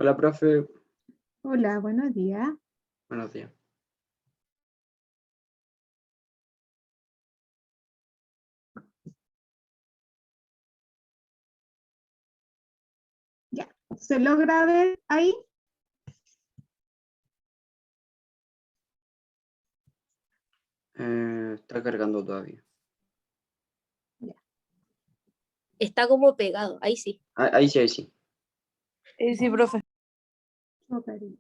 Hola, profe. Hola, buenos días. Buenos días. Ya, ¿se logra ver ahí? Está cargando todavía. Ya, Está como pegado, ahí sí. Ahí sí, ahí sí. Sí, profe. súper bien.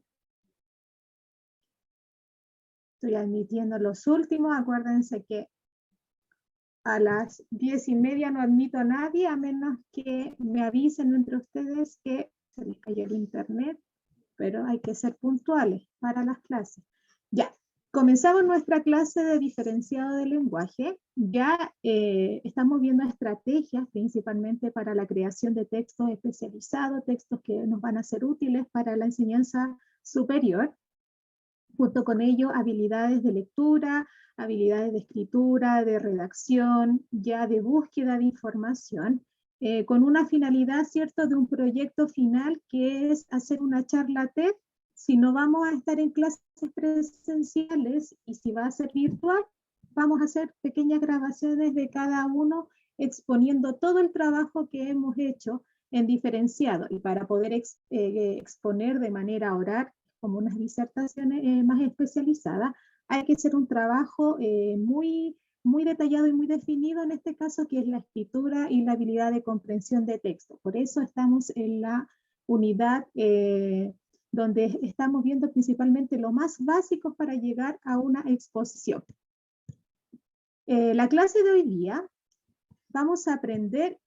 Estoy admitiendo los últimos. Acuérdense que a las 10:30 no admito a nadie, a menos que me avisen entre ustedes que se les cayó el internet, pero hay que ser puntuales para las clases. Ya, comenzamos nuestra clase de diferenciado de lenguaje. Ya estamos viendo estrategias principalmente para la creación de textos especializados, textos que nos van a ser útiles para la enseñanza superior. Junto con ello, habilidades de lectura, habilidades de escritura, de redacción, ya de búsqueda de información, con una finalidad, ¿cierto?, de un proyecto final que es hacer una charla TED. Si no vamos a estar en clases presenciales y si va a ser virtual, vamos a hacer pequeñas grabaciones de cada uno exponiendo todo el trabajo que hemos hecho en diferenciado, y para poder exponer de manera oral como unas disertaciones más especializadas, hay que hacer un trabajo muy detallado y muy definido en este caso, que es la escritura y la habilidad de comprensión de texto. Por eso estamos en la unidad donde estamos viendo principalmente lo más básico para llegar a una exposición. La clase de hoy día vamos a aprender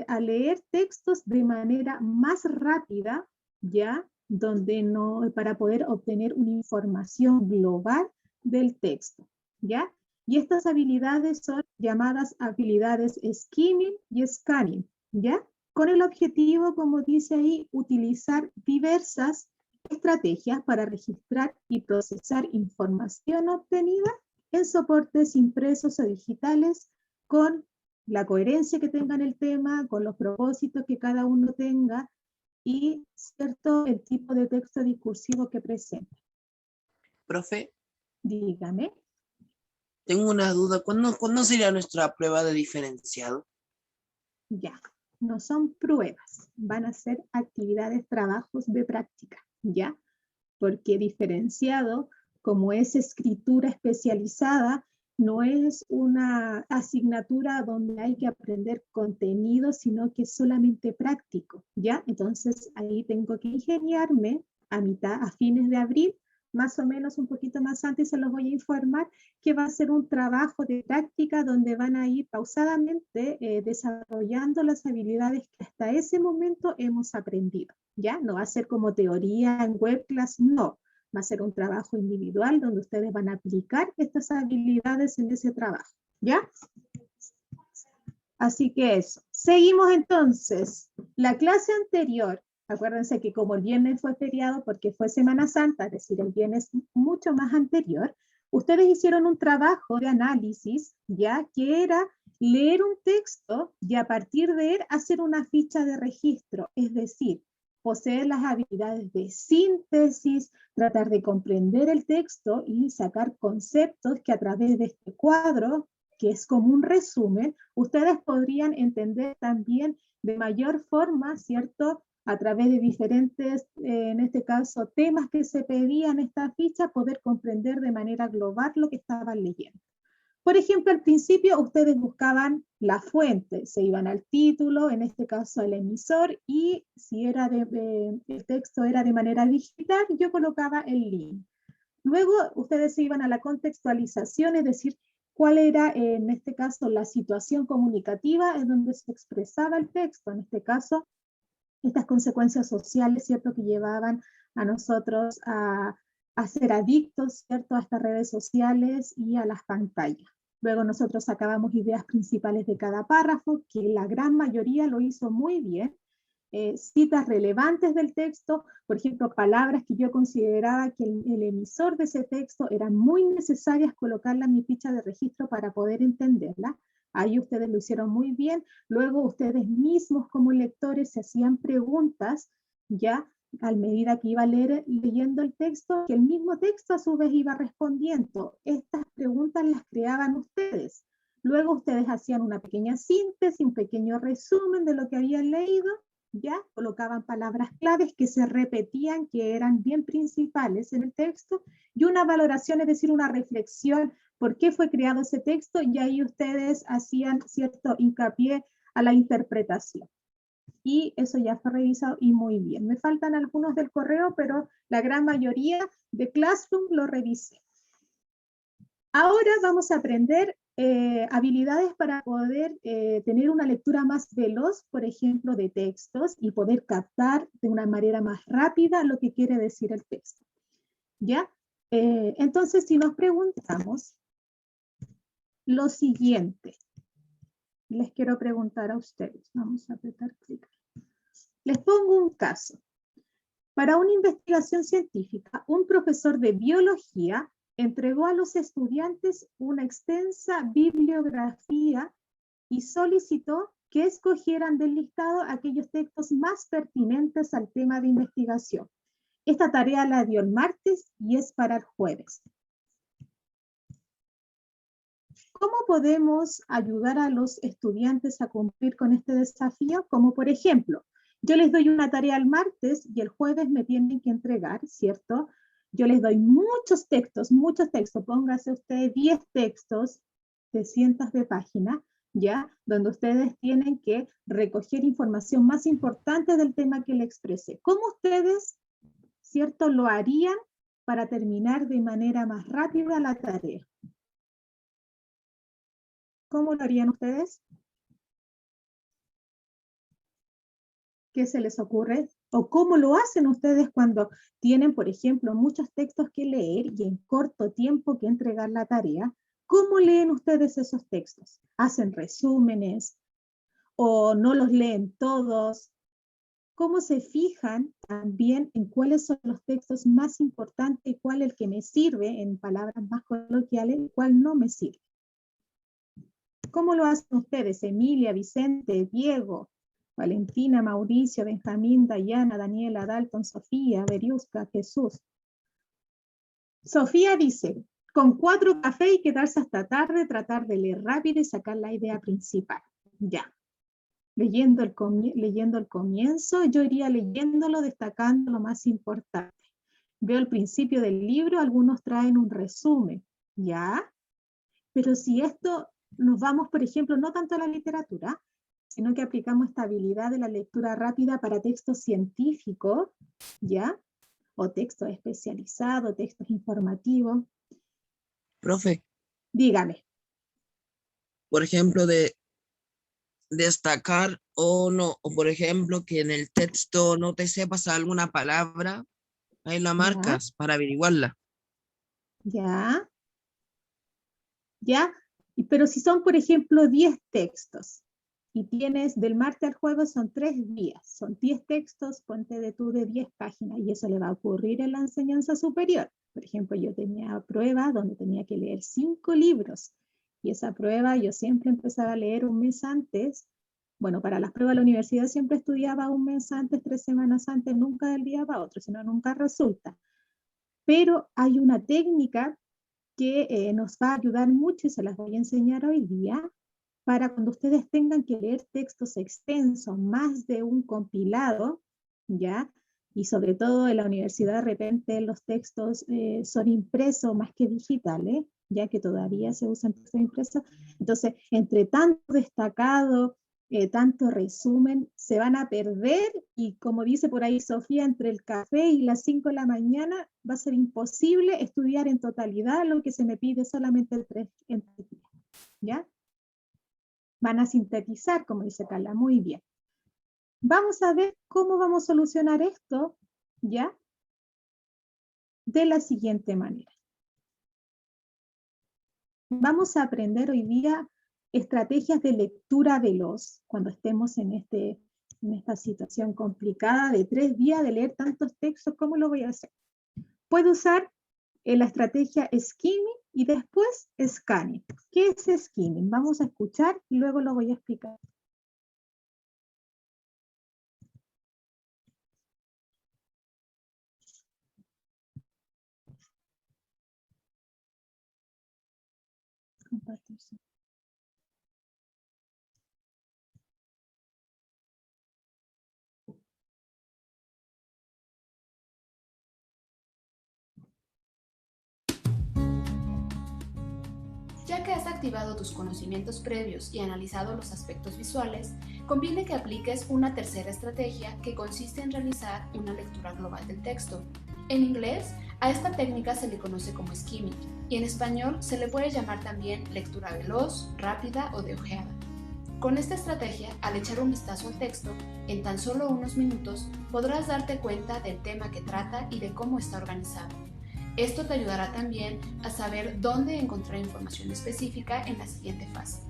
a leer textos de manera más rápida, ¿ya? Donde no, para poder obtener una información global del texto, ¿ya? Y estas habilidades son llamadas habilidades skimming y scanning, ¿ya? Con el objetivo, como dice ahí, utilizar diversas estrategias para registrar y procesar información obtenida en soportes impresos o digitales con la coherencia que tenga en el tema, con los propósitos que cada uno tenga y, ¿cierto?, el tipo de texto discursivo que presenta. Profe, Dígame. tengo una duda. ¿Cuándo sería nuestra prueba de diferenciado? Ya, no son pruebas, van a ser actividades, trabajos de práctica, ¿ya? Porque diferenciado, como es escritura especializada, no es una asignatura donde hay que aprender contenido, sino que es solamente práctico, ¿ya? Entonces ahí tengo que ingeniarme a fines de abril, más o menos un poquito más antes se los voy a informar, que va a ser un trabajo de práctica donde van a ir pausadamente desarrollando las habilidades que hasta ese momento hemos aprendido, ¿ya? No va a ser como teoría en web class, no. Va a ser un trabajo individual donde ustedes van a aplicar estas habilidades en ese trabajo, ¿ya? Así que eso. Seguimos entonces. La clase anterior, acuérdense que como el viernes fue feriado porque fue Semana Santa, es decir, el viernes mucho más anterior, ustedes hicieron un trabajo de análisis, ya que era leer un texto y a partir de él hacer una ficha de registro, es decir, poseer las habilidades de síntesis, tratar de comprender el texto y sacar conceptos que a través de este cuadro, que es como un resumen, ustedes podrían entender también de mayor forma, ¿cierto?, a través de diferentes, en este caso, temas que se pedían en esta ficha, poder comprender de manera global lo que estaban leyendo. Por ejemplo, al principio ustedes buscaban la fuente, se iban al título, en este caso el emisor, y si era el texto era de manera digital, yo colocaba el link. Luego ustedes se iban a la contextualización, es decir, cuál era en este caso la situación comunicativa en donde se expresaba el texto, en este caso estas consecuencias sociales, ¿cierto?, que llevaban a nosotros a ser adictos, ¿cierto?, a estas redes sociales y a las pantallas. Luego nosotros sacábamos ideas principales de cada párrafo, que la gran mayoría lo hizo muy bien, citas relevantes del texto, por ejemplo, palabras que yo consideraba que el emisor de ese texto eran muy necesarias colocarla en mi ficha de registro para poder entenderla. Ahí ustedes lo hicieron muy bien. Luego ustedes mismos como lectores se hacían preguntas, ¿ya?, a medida que iba leyendo el texto, que el mismo texto a su vez iba respondiendo. Estas preguntas las creaban ustedes. Luego ustedes hacían una pequeña síntesis, un pequeño resumen de lo que habían leído, ya colocaban palabras claves que se repetían, que eran bien principales en el texto, y una valoración, es decir, una reflexión, por qué fue creado ese texto, y ahí ustedes hacían cierto hincapié a la interpretación. Y eso ya fue revisado y muy bien. Me faltan algunos del correo, pero la gran mayoría de Classroom lo revisé. Ahora vamos a aprender habilidades para poder tener una lectura más veloz, por ejemplo, de textos y poder captar de una manera más rápida lo que quiere decir el texto. ¿Ya? Entonces, si nos preguntamos lo siguiente, les quiero preguntar a ustedes. Vamos a apretar clic. Les pongo un caso. Para una investigación científica, un profesor de biología entregó a los estudiantes una extensa bibliografía y solicitó que escogieran del listado aquellos textos más pertinentes al tema de investigación. Esta tarea la dio el martes y es para el jueves. ¿Cómo podemos ayudar a los estudiantes a cumplir con este desafío? Como por ejemplo, yo les doy una tarea el martes y el jueves me tienen que entregar, ¿cierto? Yo les doy muchos textos, póngase usted 10 textos de cientos de páginas, ¿ya? Donde ustedes tienen que recoger información más importante del tema que le expresé. ¿Cómo ustedes, cierto, lo harían para terminar de manera más rápida la tarea? ¿Cómo lo harían ustedes? ¿Qué se les ocurre? ¿O cómo lo hacen ustedes cuando tienen, por ejemplo, muchos textos que leer y en corto tiempo que entregar la tarea? ¿Cómo leen ustedes esos textos? ¿Hacen resúmenes? ¿O no los leen todos? ¿Cómo se fijan también en cuáles son los textos más importantes y cuál es el que me sirve, en palabras más coloquiales, y cuál no me sirve? ¿Cómo lo hacen ustedes? Emilia, Vicente, Diego, Valentina, Mauricio, Benjamín, Dayana, Daniela, Dalton, Sofía, Beriusca, Jesús. Sofía dice, con 4 cafés y quedarse hasta tarde, tratar de leer rápido y sacar la idea principal. Ya. Leyendo el comienzo, yo iría leyéndolo, destacando lo más importante. Veo el principio del libro, algunos traen un resumen. ¿Ya? Pero si esto nos vamos, por ejemplo, no tanto a la literatura, sino que aplicamos esta habilidad de la lectura rápida para textos científicos, ¿ya? O textos especializados, textos informativos. Profe, Dígame. por ejemplo, de destacar o no, o por ejemplo, que en el texto no te sepas alguna palabra, ahí la marcas para averiguarla. ¿Ya? ¿Ya? Pero si son, por ejemplo, 10 textos, y tienes del martes al jueves son 3 días, son 10 textos, ponte de tú de 10 páginas, y eso le va a ocurrir en la enseñanza superior. Por ejemplo, yo tenía pruebas donde tenía que leer 5 libros, y esa prueba yo siempre empezaba a leer un mes antes. Bueno, para las pruebas de la universidad siempre estudiaba un mes antes, 3 semanas antes, nunca del día para otro, sino nunca resulta. Pero hay una técnica que nos va a ayudar mucho y se las voy a enseñar hoy día, para cuando ustedes tengan que leer textos extensos, más de un compilado, ¿ya? Y sobre todo en la universidad de repente los textos son impresos más que digitales, ya que todavía se usan textos impresos. Entonces, entre tanto destacado, tanto resumen, se van a perder y como dice por ahí Sofía, entre el café y las 5 de la mañana va a ser imposible estudiar en totalidad lo que se me pide solamente en 3 días, ¿ya? Van a sintetizar, como dice Carla, muy bien. Vamos a ver cómo vamos a solucionar esto, ¿ya? De la siguiente manera. Vamos a aprender hoy día estrategias de lectura veloz, cuando estemos en esta situación complicada de 3 días de leer tantos textos. ¿Cómo lo voy a hacer? Puedo usar la estrategia skimming y después scanning. ¿Qué es skimming? Vamos a escuchar y luego lo voy a explicar. compartirse. Ya que has activado tus conocimientos previos y analizado los aspectos visuales, conviene que apliques una tercera estrategia que consiste en realizar una lectura global del texto. En inglés, a esta técnica se le conoce como skimming, y en español se le puede llamar también lectura veloz, rápida o de ojeada. Con esta estrategia, al echar un vistazo al texto, en tan solo unos minutos podrás darte cuenta del tema que trata y de cómo está organizado. Esto te ayudará también a saber dónde encontrar información específica en la siguiente fase.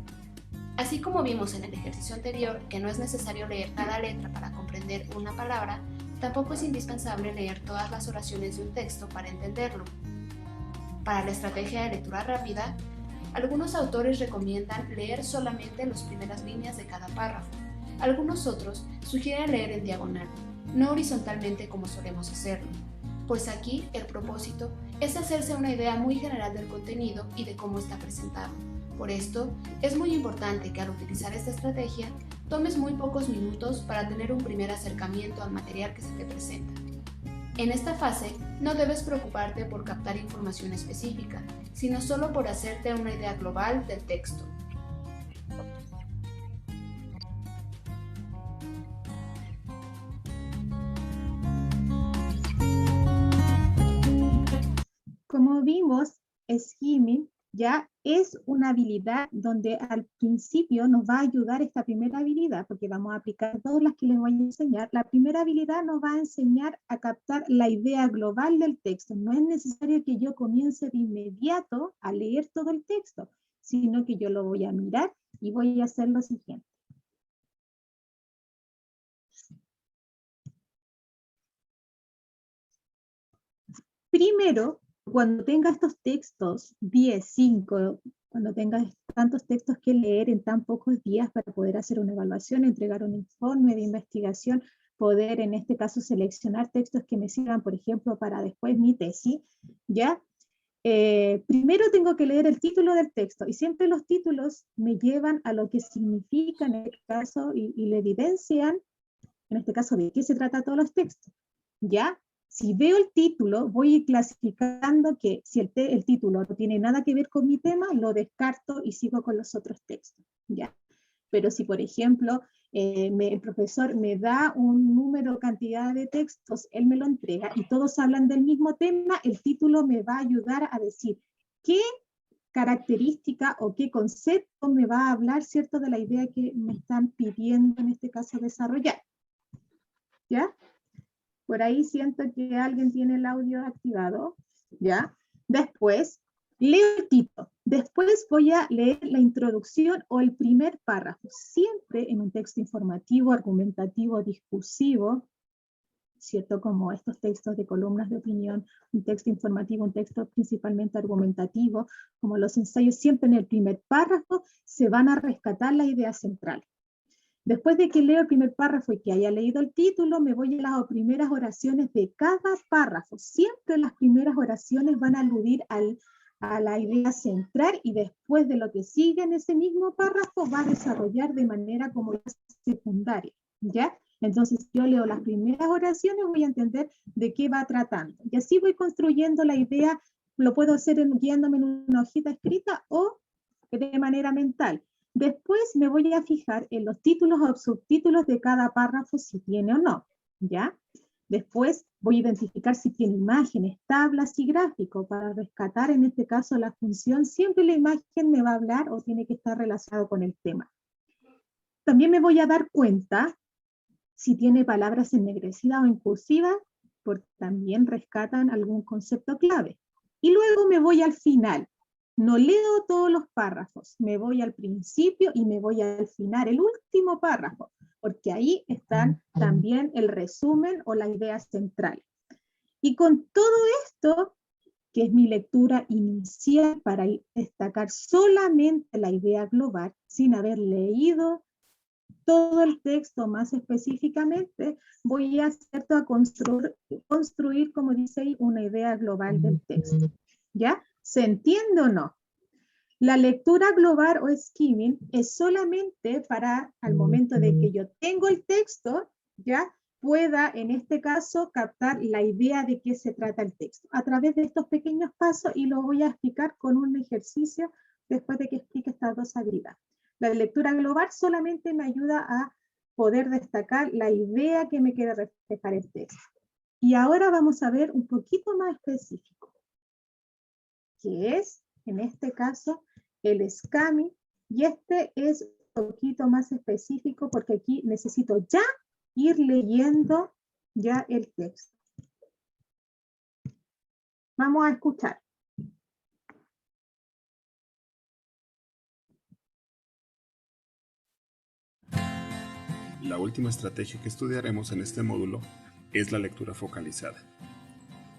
Así como vimos en el ejercicio anterior que no es necesario leer cada letra para comprender una palabra, tampoco es indispensable leer todas las oraciones de un texto para entenderlo. Para la estrategia de lectura rápida, algunos autores recomiendan leer solamente las primeras líneas de cada párrafo. Algunos otros sugieren leer en diagonal, no horizontalmente como solemos hacerlo. Pues aquí el propósito es hacerse una idea muy general del contenido y de cómo está presentado. Por esto, es muy importante que al utilizar esta estrategia, tomes muy pocos minutos para tener un primer acercamiento al material que se te presenta. En esta fase, no debes preocuparte por captar información específica, sino solo por hacerte una idea global del texto. Como vimos, skimming ya es una habilidad donde al principio nos va a ayudar esta primera habilidad, porque vamos a aplicar todas las que les voy a enseñar. La primera habilidad nos va a enseñar a captar la idea global del texto. No es necesario que yo comience de inmediato a leer todo el texto, sino que yo lo voy a mirar y voy a hacer lo siguiente. Primero, cuando tenga estos textos, 10, 5, cuando tengas tantos textos que leer en tan pocos días para poder hacer una evaluación, entregar un informe de investigación, poder en este caso seleccionar textos que me sirvan, por ejemplo, para después mi tesis, ¿ya? Primero tengo que leer el título del texto, y siempre los títulos me llevan a lo que significa en este caso y le evidencian, en este caso, de qué se trata todos los textos, ¿ya? Si veo el título, voy clasificando que si el título no tiene nada que ver con mi tema, lo descarto y sigo con los otros textos, ¿ya? Pero si, por ejemplo, el profesor me da un número, cantidad de textos, él me lo entrega y todos hablan del mismo tema, el título me va a ayudar a decir qué característica o qué concepto me va a hablar, ¿cierto?, de la idea que me están pidiendo, en este caso, desarrollar, ¿ya? Por ahí siento que alguien tiene el audio activado, ¿ya? Después, leo el título. Después voy a leer la introducción o el primer párrafo, siempre en un texto informativo, argumentativo, discursivo, ¿cierto? Como estos textos de columnas de opinión, un texto informativo, un texto principalmente argumentativo, como los ensayos, siempre en el primer párrafo se van a rescatar la idea central. Después de que leo el primer párrafo y que haya leído el título, me voy a las primeras oraciones de cada párrafo. Siempre las primeras oraciones van a aludir a la idea central y después de lo que sigue en ese mismo párrafo va a desarrollar de manera como secundaria, ¿ya? Entonces yo leo las primeras oraciones, voy a entender de qué va tratando. Y así voy construyendo la idea, lo puedo hacer guiándome en una hojita escrita o de manera mental. Después me voy a fijar en los títulos o subtítulos de cada párrafo, si tiene o no, ¿ya? Después voy a identificar si tiene imágenes, tablas y gráficos para rescatar en este caso la función. Siempre la imagen me va a hablar o tiene que estar relacionado con el tema. También me voy a dar cuenta si tiene palabras ennegrecidas o en cursiva, porque también rescatan algún concepto clave. Y luego me voy al final. No leo todos los párrafos, me voy al principio y me voy al final, el último párrafo, porque ahí están también el resumen o la idea central. Y con todo esto, que es mi lectura inicial para destacar solamente la idea global, sin haber leído todo el texto más específicamente, voy a construir, como dice ahí, una idea global del texto. ¿Ya? ¿Se entiende o no? La lectura global o skimming es solamente para al momento de que yo tengo el texto, ya pueda en este caso captar la idea de qué se trata el texto a través de estos pequeños pasos, y lo voy a explicar con un ejercicio después de que explique estas dos habilidades. La lectura global solamente me ayuda a poder destacar la idea que me quiere reflejar el texto. Y ahora vamos a ver un poquito más específico, que es, en este caso, el scanning, y este es un poquito más específico porque aquí necesito ya ir leyendo ya el texto. Vamos a escuchar. La última estrategia que estudiaremos en este módulo es la lectura focalizada.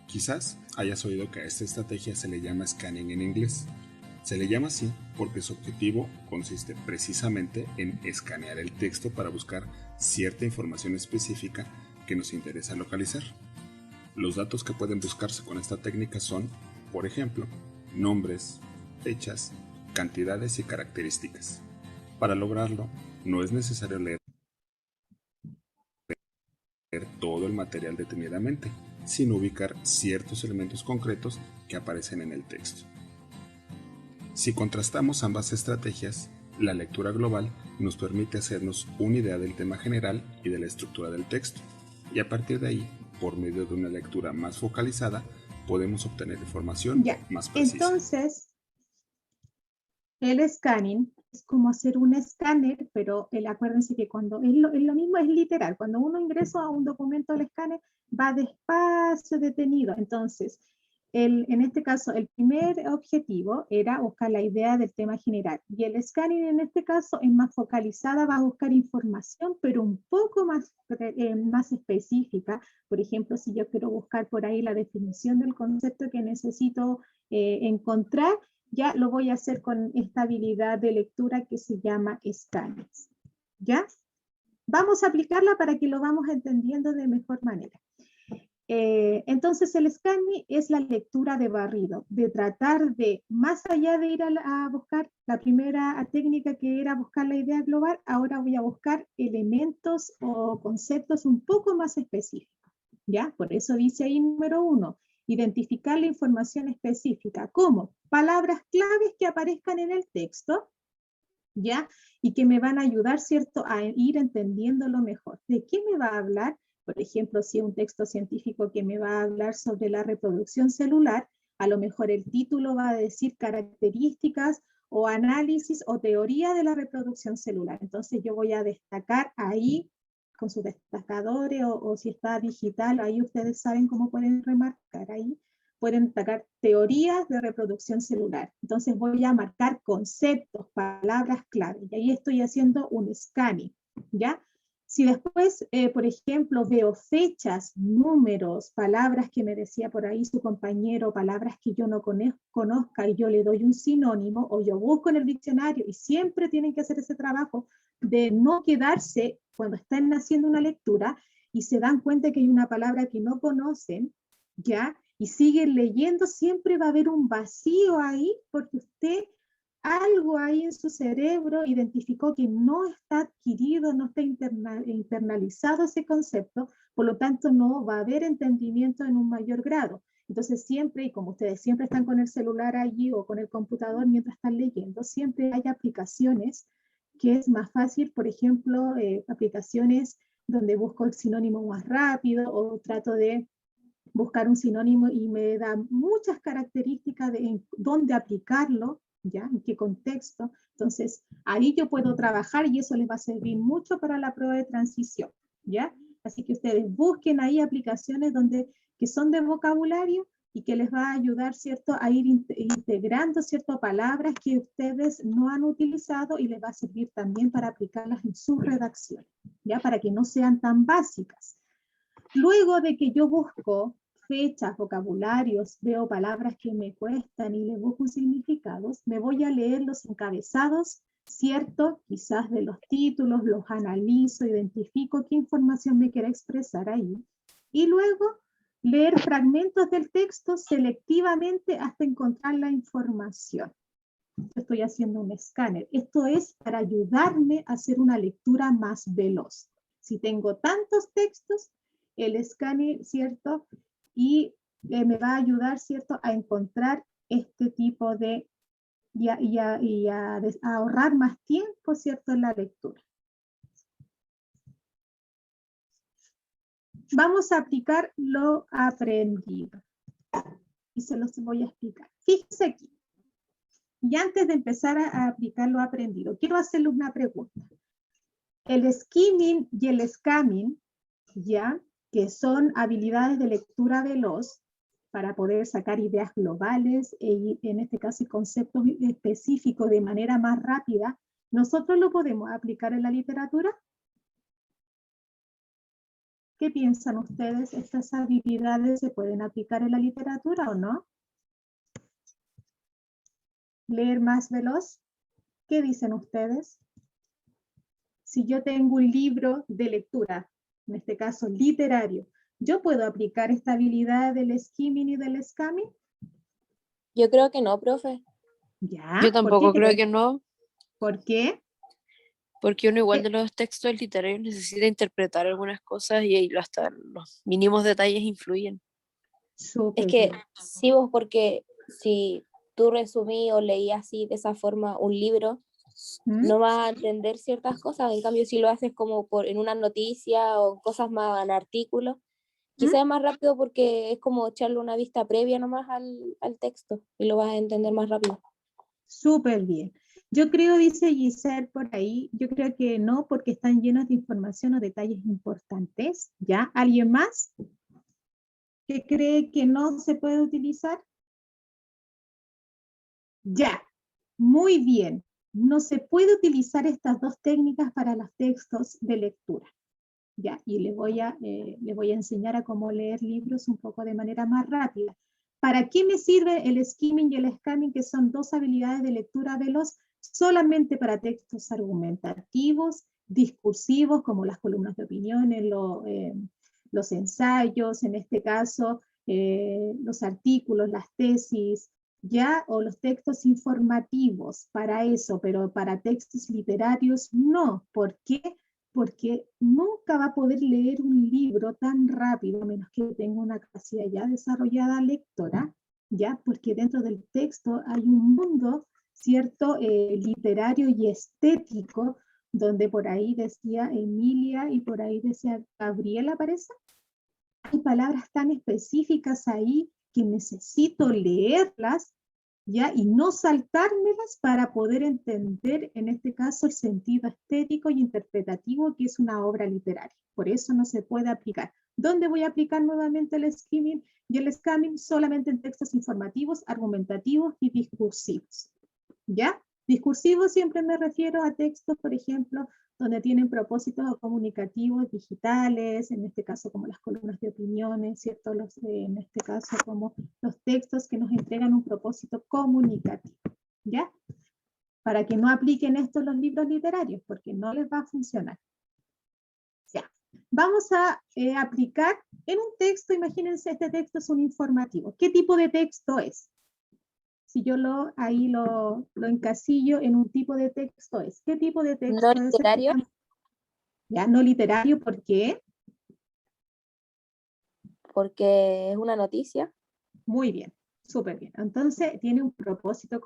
Quizás hayas oído que a esta estrategia se le llama scanning en inglés. Se le llama así porque su objetivo consiste precisamente en escanear el texto para buscar cierta información específica que nos interesa localizar. Los datos que pueden buscarse con esta técnica son, por ejemplo, nombres, fechas, cantidades y características. Para lograrlo, no es necesario leer todo el material detenidamente, sino ubicar ciertos elementos concretos que aparecen en el texto. Si contrastamos ambas estrategias, la lectura global nos permite hacernos una idea del tema general y de la estructura del texto, y a partir de ahí, por medio de una lectura más focalizada, podemos obtener información más precisa. Entonces, el scanning es como hacer un escáner, pero acuérdense que cuando es lo mismo, es literal. Cuando uno ingresa a un documento al escáner, va despacio, detenido. Entonces, en este caso, el primer objetivo era buscar la idea del tema general. Y el scanning en este caso es más focalizada, va a buscar información, pero un poco más específica. Por ejemplo, si yo quiero buscar por ahí la definición del concepto que necesito encontrar, ya lo voy a hacer con esta habilidad de lectura que se llama scanning. ¿Ya? Vamos a aplicarla para que lo vamos entendiendo de mejor manera. Entonces el scanning es la lectura de barrido, de tratar de, más allá de ir a buscar la primera técnica que era buscar la idea global, ahora voy a buscar elementos o conceptos un poco más específicos, ¿ya? Por eso dice ahí número 1, identificar la información específica, como palabras claves que aparezcan en el texto, ¿ya? Y que me van a ayudar, ¿cierto?, a ir entendiéndolo mejor. ¿De qué me va a hablar? Por ejemplo, si es un texto científico que me va a hablar sobre la reproducción celular, a lo mejor el título va a decir características o análisis o teoría de la reproducción celular. Entonces yo voy a destacar ahí con sus destacadores o si está digital, ahí ustedes saben cómo pueden remarcar ahí. Pueden destacar teorías de reproducción celular. Entonces voy a marcar conceptos, palabras clave. Y ahí estoy haciendo un scanning, ¿ya? Si después, por ejemplo, veo fechas, números, palabras que me decía por ahí su compañero, palabras que yo no conozca y yo le doy un sinónimo, o yo busco en el diccionario, y siempre tienen que hacer ese trabajo de no quedarse cuando están haciendo una lectura y se dan cuenta que hay una palabra que no conocen, ¿ya? Y siguen leyendo, siempre va a haber un vacío ahí porque usted algo ahí en su cerebro identificó que no está adquirido, no está internalizado ese concepto, por lo tanto no va a haber entendimiento en un mayor grado. Entonces siempre, y como ustedes siempre están con el celular allí o con el computador mientras están leyendo, siempre hay aplicaciones que es más fácil, por ejemplo, aplicaciones donde busco el sinónimo más rápido o trato de buscar un sinónimo y me da muchas características de en dónde aplicarlo, ¿ya? ¿En qué contexto? Entonces, ahí yo puedo trabajar y eso les va a servir mucho para la prueba de transición, ¿ya? Así que ustedes busquen ahí aplicaciones que son de vocabulario y que les va a ayudar, ¿cierto?, a ir integrando, ¿cierto?, palabras que ustedes no han utilizado y les va a servir también para aplicarlas en sus redacciones, ¿ya? Para que no sean tan básicas. Luego de que yo busco fechas, vocabularios, veo palabras que me cuestan y le busco significados, me voy a leer los encabezados, ¿cierto? Quizás de los títulos, los analizo, identifico qué información me quiere expresar ahí. Y luego leer fragmentos del texto selectivamente hasta encontrar la información. Yo estoy haciendo un escáner. Esto es para ayudarme a hacer una lectura más veloz. Si tengo tantos textos, el escáner, ¿cierto? Y me va a ayudar, ¿cierto?, a encontrar este tipo de, y a ahorrar más tiempo, ¿cierto?, en la lectura. Vamos a aplicar lo aprendido. Y se los voy a explicar. Fíjense aquí. Y antes de empezar a aplicar lo aprendido, quiero hacerle una pregunta. El skimming y el scamming, ya, que son habilidades de lectura veloz para poder sacar ideas globales y en este caso conceptos específicos de manera más rápida, ¿nosotros lo podemos aplicar en la literatura? ¿Qué piensan ustedes? ¿Estas habilidades se pueden aplicar en la literatura o no? ¿Leer más veloz? ¿Qué dicen ustedes? Si yo tengo un libro de lectura, en este caso literario, ¿yo puedo aplicar esta habilidad del skimming y del scamming? Yo creo que no, profe. ¿Ya? Yo tampoco creo creen? que no, ¿Por qué? porque uno igual ¿Qué? de los textos literarios necesita interpretar algunas cosas y ahí hasta los mínimos detalles influyen. Súper Es que bien. sí, vos, porque si tú resumí o leí así de esa forma un libro, ¿Mm? no vas a entender ciertas cosas. En cambio, si lo haces como en una noticia o cosas más en artículos, quizás es más rápido porque es como echarle una vista previa nomás al texto y lo vas a entender más rápido. Súper bien. Yo creo, dice Giselle por ahí, yo creo que no, porque están llenos de información o detalles importantes. ¿Ya? ¿Alguien más que cree que no se puede utilizar? Ya, muy bien. No se puede utilizar estas dos técnicas para los textos de lectura. Ya, y les voy a enseñar a cómo leer libros un poco de manera más rápida. ¿Para qué me sirve el skimming y el scamming, que son dos habilidades de lectura veloz? Solamente para textos argumentativos, discursivos, como las columnas de opiniones, los ensayos, en este caso, los artículos, las tesis, ya, o los textos informativos, para eso, pero para textos literarios no. ¿Por qué? Porque nunca va a poder leer un libro tan rápido, a menos que tenga una capacidad ya desarrollada lectora, ya, porque dentro del texto hay un mundo, ¿cierto?, literario y estético, donde por ahí decía Emilia y por ahí decía Gabriela, parece. Hay palabras tan específicas ahí que necesito leerlas, ¿ya? Y no saltármelas para poder entender, en este caso, el sentido estético y interpretativo que es una obra literaria. Por eso no se puede aplicar. ¿Dónde voy a aplicar nuevamente el skimming y el scamming? Solamente en textos informativos, argumentativos y discursivos. ¿Ya? Discursivos siempre me refiero a textos, por ejemplo, donde tienen propósitos comunicativos digitales, en este caso como las columnas de opiniones, ¿cierto? En este caso como los textos que nos entregan un propósito comunicativo, ¿ya? Para que no apliquen esto los libros literarios, porque no les va a funcionar. Ya. Vamos a aplicar en un texto, imagínense, este texto es un informativo. ¿Qué tipo de texto es? Si yo ahí lo encasillo en un tipo de texto es. ¿Qué tipo de texto ¿No es? literario? Ya, no literario, ¿por qué? Porque es una noticia. Muy bien, súper bien. Entonces tiene un propósito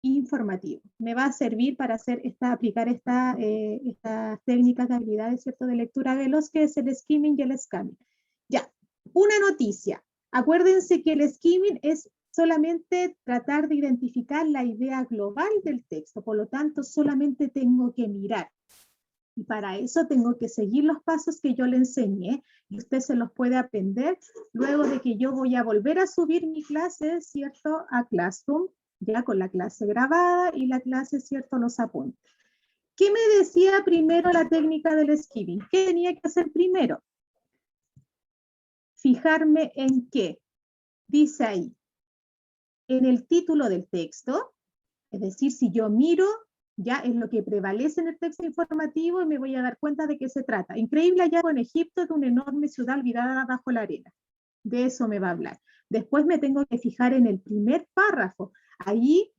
informativo. Me va a servir para aplicar estas técnicas de habilidades, ¿cierto?, de lectura veloz, que es el skimming y el scamming. Ya, una noticia. Acuérdense que el skimming es solamente tratar de identificar la idea global del texto, por lo tanto solamente tengo que mirar. Y para eso tengo que seguir los pasos que yo le enseñé, y usted se los puede aprender luego de que yo voy a volver a subir mi clase, ¿cierto?, a Classroom, ya con la clase grabada y la clase, ¿cierto?, los apuntes. ¿Qué me decía primero la técnica del skimming? ¿Qué tenía que hacer primero? Fijarme en qué. Dice ahí, en el título del texto, es decir, si yo miro, ya es lo que prevalece en el texto informativo y me voy a dar cuenta de qué se trata. Increíble hallazgo en Egipto de una enorme ciudad olvidada bajo la arena. De eso me va a hablar. Después me tengo que fijar en el primer párrafo. Ahí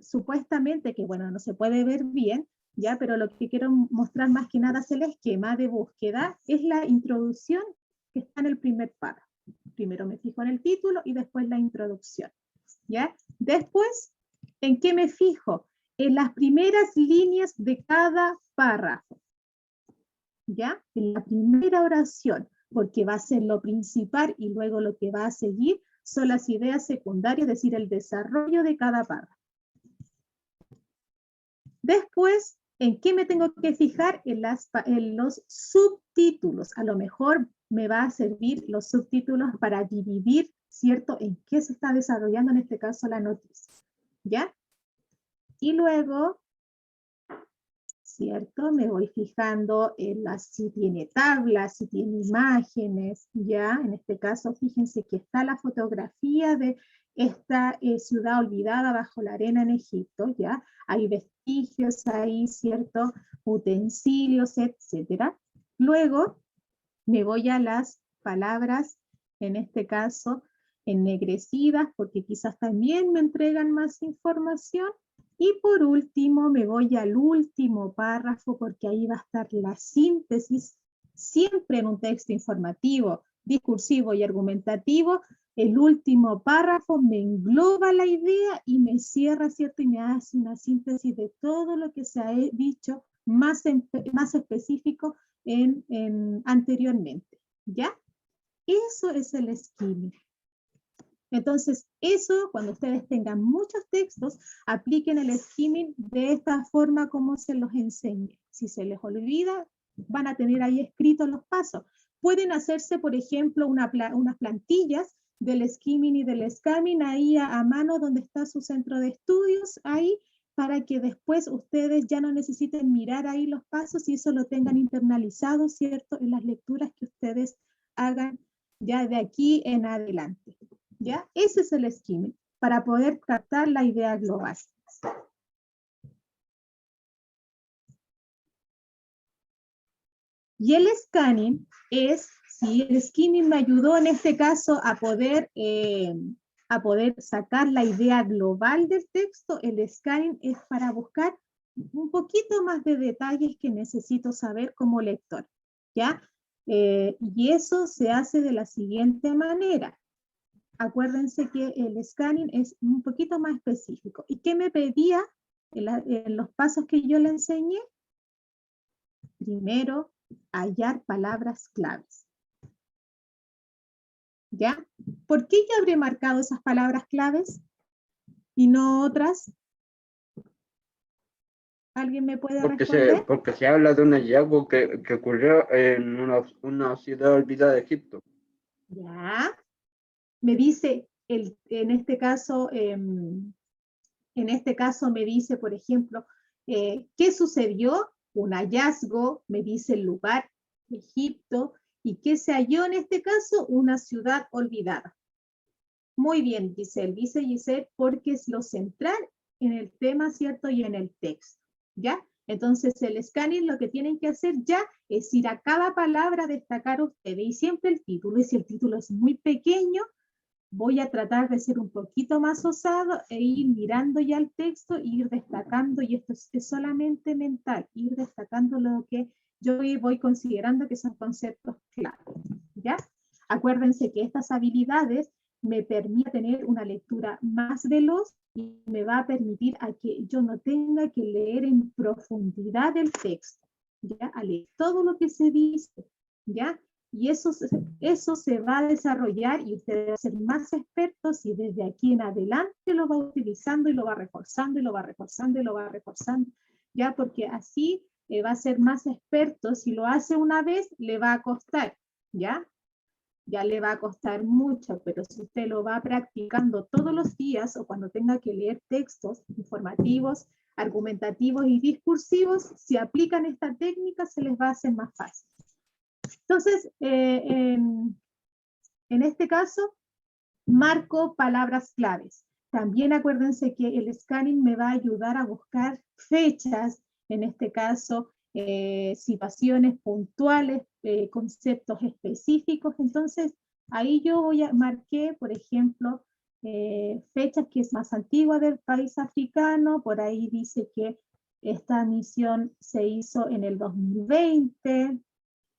supuestamente, que bueno, no se puede ver bien, ya, pero lo que quiero mostrar más que nada es el esquema de búsqueda, es la introducción que está en el primer párrafo. Primero me fijo en el título y después la introducción, ¿ya? Después, ¿en qué me fijo? En las primeras líneas de cada párrafo, ¿ya? En la primera oración, porque va a ser lo principal y luego lo que va a seguir son las ideas secundarias, es decir, el desarrollo de cada párrafo. Después, ¿en qué me tengo que fijar? En los subtítulos. A lo mejor me va a servir los subtítulos para dividir, ¿cierto?, en qué se está desarrollando en este caso la noticia, ¿ya? Y luego, ¿cierto? Me voy fijando en si tiene tablas, si tiene imágenes, ¿ya? En este caso, fíjense que está la fotografía de esta ciudad olvidada bajo la arena en Egipto, ¿ya? Hay vestigios ahí, ¿cierto? Utensilios, etcétera. Luego, me voy a las palabras, en este caso, ennegrecidas, porque quizás también me entregan más información. Y por último, me voy al último párrafo, porque ahí va a estar la síntesis. Siempre en un texto informativo, discursivo y argumentativo, el último párrafo me engloba la idea y me cierra, ¿cierto? Y me hace una síntesis de todo lo que se ha dicho, más específico anteriormente, ¿ya? Eso es el skimming. Entonces, eso, cuando ustedes tengan muchos textos, apliquen el skimming de esta forma como se los enseñe. Si se les olvida, van a tener ahí escritos los pasos. Pueden hacerse, por ejemplo, unas plantillas del skimming y del scamming ahí a mano donde está su centro de estudios, ahí, para que después ustedes ya no necesiten mirar ahí los pasos y eso lo tengan internalizado, ¿cierto?, en las lecturas que ustedes hagan ya de aquí en adelante. ¿Ya? Ese es el skimming, para poder captar la idea global. Y el scanning es, si el skimming me ayudó en este caso a poder sacar la idea global del texto, el scanning es para buscar un poquito más de detalles que necesito saber como lector, ¿ya? Y eso se hace de la siguiente manera. Acuérdense que el scanning es un poquito más específico. ¿Y qué me pedía en los pasos que yo le enseñé? Primero, hallar palabras claves. ¿Ya? ¿Por qué yo habré marcado esas palabras claves y no otras? ¿Alguien me puede responder? Porque se habla de un hallazgo que ocurrió en una ciudad olvidada de Egipto. Ya. Me dice, en este caso me dice, por ejemplo, ¿qué sucedió? Un hallazgo, me dice el lugar, Egipto, y ¿qué se halló en este caso? Una ciudad olvidada. Muy bien, dice Giselle, porque es lo central en el tema, ¿cierto? Y en el texto, ¿ya? Entonces el scanning lo que tienen que hacer ya es ir a cada palabra, destacar ustedes, y siempre el título, y si el título es muy pequeño, voy a tratar de ser un poquito más osado e ir mirando ya el texto e ir destacando, y esto es solamente mental, ir destacando lo que yo voy considerando que son conceptos clave, ¿ya? Acuérdense que estas habilidades me permiten tener una lectura más veloz y me va a permitir a que yo no tenga que leer en profundidad el texto, ¿ya? A leer todo lo que se dice, ¿ya? Y eso se va a desarrollar y usted va a ser más expertos y desde aquí en adelante lo va utilizando y lo va reforzando y lo va reforzando y lo va reforzando, ¿ya? Porque así va a ser más experto. Si lo hace una vez, le va a costar, ¿ya? Ya le va a costar mucho, pero si usted lo va practicando todos los días o cuando tenga que leer textos informativos, argumentativos y discursivos, si aplican esta técnica se les va a hacer más fácil. Entonces, en este caso, marco palabras claves. También acuérdense que el scanning me va a ayudar a buscar fechas, en este caso, situaciones puntuales, conceptos específicos. Entonces, ahí yo marqué, por ejemplo, fechas, que es más antigua del país africano. Por ahí dice que esta misión se hizo en el 2020,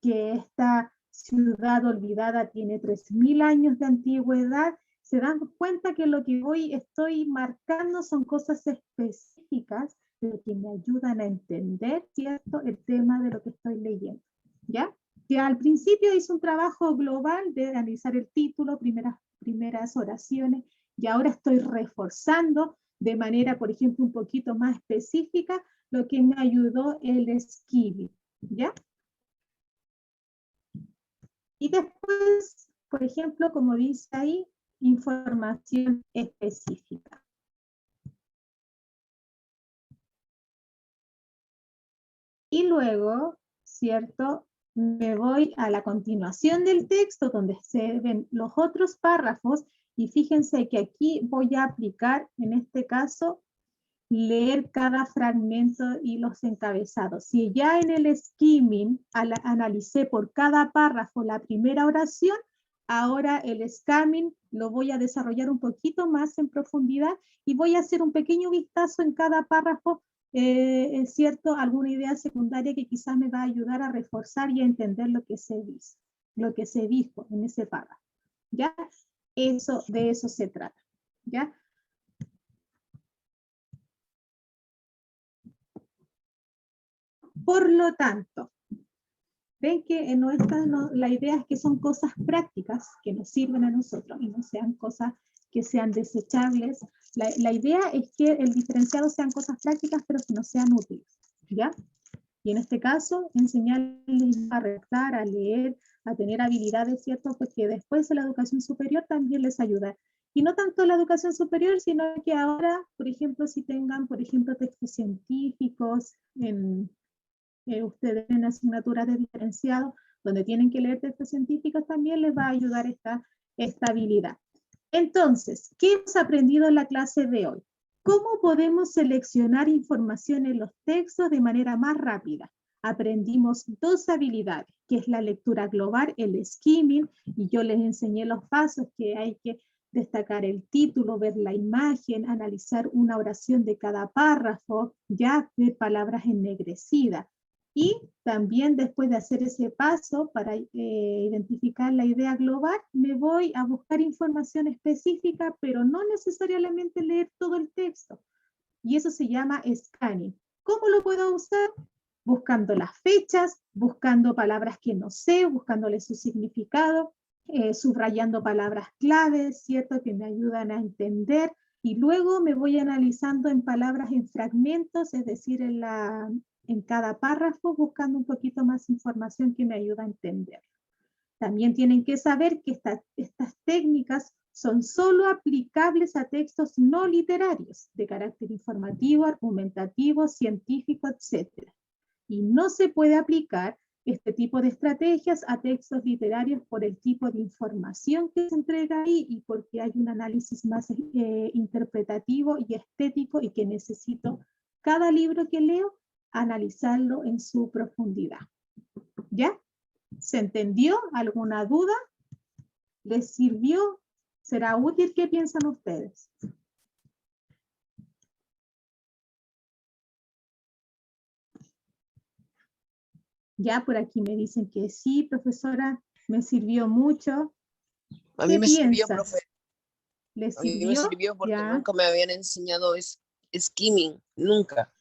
que esta ciudad olvidada tiene 3000 años de antigüedad. Se dan cuenta que lo que hoy estoy marcando son cosas específicas, pero que me ayudan a entender, ¿cierto?, el tema de lo que estoy leyendo, ¿ya? Que al principio hice un trabajo global de analizar el título, primeras oraciones, y ahora estoy reforzando de manera, por ejemplo, un poquito más específica lo que me ayudó el skimming, ¿ya? Y después, por ejemplo, como dice ahí, información específica. Y luego, ¿cierto?, me voy a la continuación del texto donde se ven los otros párrafos, y fíjense que aquí voy a aplicar, en este caso, leer cada fragmento y los encabezados. Si ya en el skimming analicé por cada párrafo la primera oración, ahora el scanning lo voy a desarrollar un poquito más en profundidad y voy a hacer un pequeño vistazo en cada párrafo, es cierto, alguna idea secundaria que quizás me va a ayudar a reforzar y a entender lo que se dice, lo que se dijo en ese párrafo. ¿Ya? De eso se trata. ¿Ya? Por lo tanto, ven que la idea es que son cosas prácticas que nos sirven a nosotros y no sean cosas que sean desechables. La idea es que el diferenciado sean cosas prácticas, pero que no sean útiles, ¿ya? Y en este caso, enseñarles a redactar, a leer, a tener habilidades, ¿cierto? Porque después en la educación superior también les ayuda. Y no tanto la educación superior, sino que ahora, por ejemplo, si tengan, por ejemplo, textos científicos, ustedes en asignaturas de diferenciado, donde tienen que leer textos científicos, también les va a ayudar esta habilidad. Entonces, ¿qué hemos aprendido en la clase de hoy? ¿Cómo podemos seleccionar información en los textos de manera más rápida? Aprendimos dos habilidades, que es la lectura global, el skimming, y yo les enseñé los pasos, que hay que destacar el título, ver la imagen, analizar una oración de cada párrafo, ya ver palabras ennegrecidas. Y también después de hacer ese paso para identificar la idea global, me voy a buscar información específica, pero no necesariamente leer todo el texto. Y eso se llama scanning. ¿Cómo lo puedo usar? Buscando las fechas, buscando palabras que no sé, buscándole su significado, subrayando palabras claves, ¿cierto?, que me ayudan a entender. Y luego me voy analizando en palabras en fragmentos, es decir, en cada párrafo, buscando un poquito más información que me ayuda a entender. También tienen que saber que estas técnicas son solo aplicables a textos no literarios, de carácter informativo, argumentativo, científico, etc. Y no se puede aplicar este tipo de estrategias a textos literarios por el tipo de información que se entrega ahí y porque hay un análisis más interpretativo y estético y que necesito cada libro que leo analizarlo en su profundidad. ¿Ya? ¿Se entendió? ¿Alguna duda? ¿Les sirvió? ¿Será útil? ¿Qué piensan ustedes? Ya por aquí me dicen que sí, profesora, me sirvió mucho. A mí me sirvió, profe. ¿Les a mí sirvió? me sirvió porque ya. Nunca me habían enseñado skimming, nunca.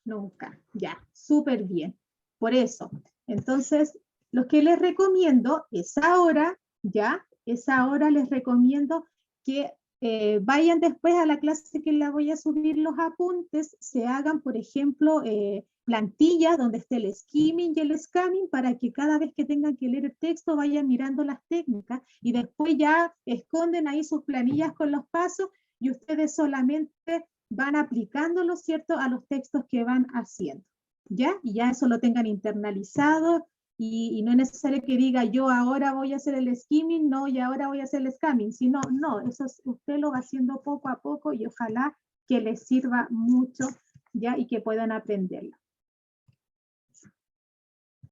Nunca, ya, súper bien. Por eso, entonces, lo que les recomiendo es ahora, ya, es ahora les recomiendo que vayan después a la clase que la voy a subir los apuntes, se hagan, por ejemplo, plantillas donde esté el skimming y el scanning para que cada vez que tengan que leer el texto vayan mirando las técnicas y después ya esconden ahí sus planillas con los pasos y ustedes solamente van aplicándolo, ¿cierto?, a los textos que van haciendo, ¿ya? Y ya eso lo tengan internalizado y no es necesario que diga yo ahora voy a hacer el skimming, no, y ahora voy a hacer el scanning, sino, no, eso usted lo va haciendo poco a poco y ojalá que les sirva mucho, ¿ya? Y que puedan aprenderlo.